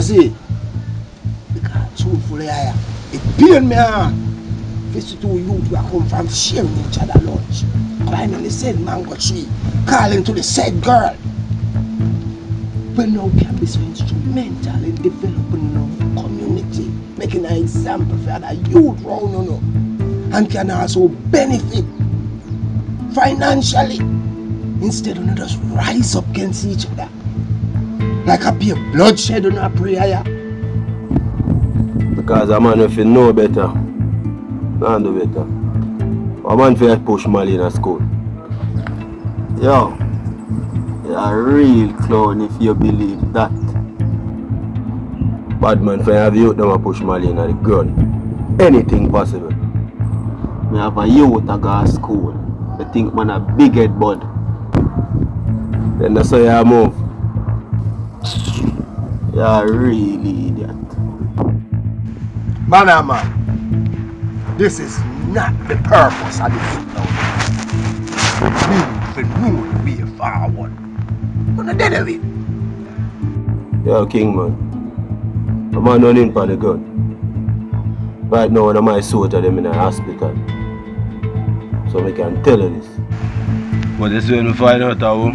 see? Because truthfully, it pain me heart. Visit two youth who come from sharing each other lunch, climbing the said mango tree, calling to the said girl. When now can be so instrumental in developing the community, making an example for other youth around, and can also benefit financially instead of just rise up against each other. Like a pure bloodshed on a prayer. Because a man if you know better, not do better. A man if you push Mali in a school. Yo, you're a real clown if you believe that. Bad man if you have youth them push Mali in the ground. Anything possible. Me have a youth that go to school. I think man a big head bud. Then that's how you move. You're really idiot. Man, this is not the purpose of this now. We will know the way forward. We're not dead of it. Yo, King man. A man running for the gun. Right now, one of my soldiers them in the hospital. So we can tell you this. But this when we find out how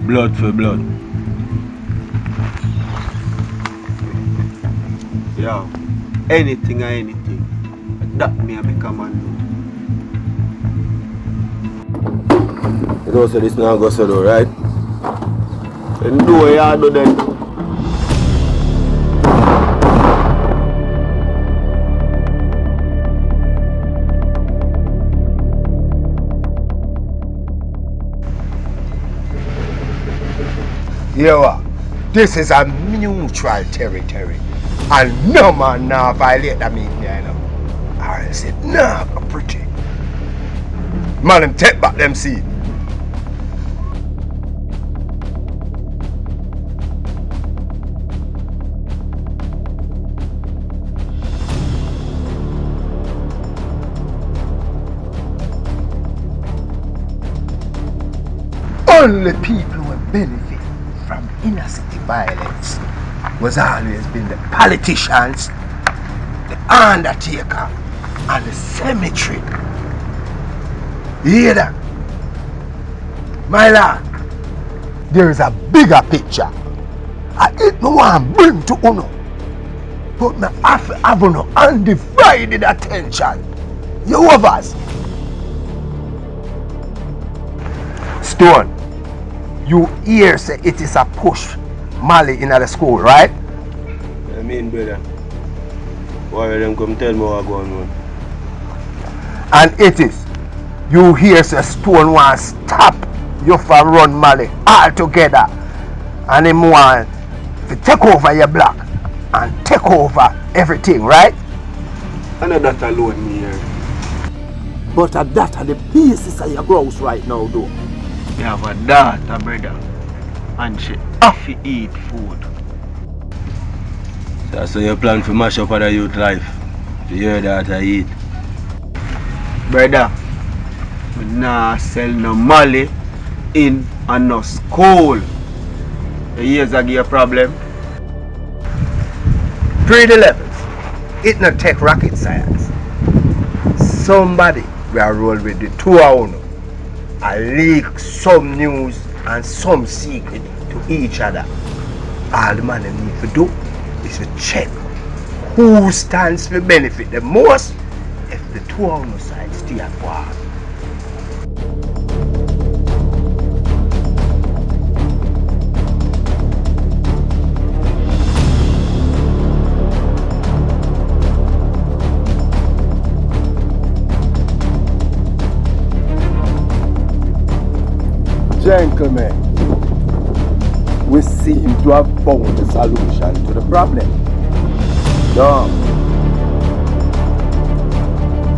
blood for blood. Yo, anything or anything, that me a become a do. You know so this now go so though, right? And do what you do then. Yo, this is a neutral territory. And no man now violate that meeting, you know. I said, nah, pretty. Man, them take back them seed. Only people who benefit from inner city violence was always been the politicians, the undertaker, and the cemetery. You hear that? My lad, there is a bigger picture. I ain't no one bring to Uno, but me have to have no undivided attention. You others. Stone, you hear say it is a push Mali in the school, right? I mean, brother, why them come tell me what going on? And it is. You hear say Stone want stop you from run Mali altogether. And him want to take over your block and take over everything, right? And that alone me here. But that are the basis of your growth right now, though. You have a daughter, brother, and she have to eat food. So you plan to mash up other youth life. To hear that I eat. Brother, we not sell no Mali in and no school. The years I give a problem. Pretty levels. It not take rocket science. Somebody will roll with the two of you. I leak some news and some secret to each other. All the man need to do is to check who stands to benefit the most if the two on the side stay at war. Gentlemen, we seem to have found the solution to the problem. No.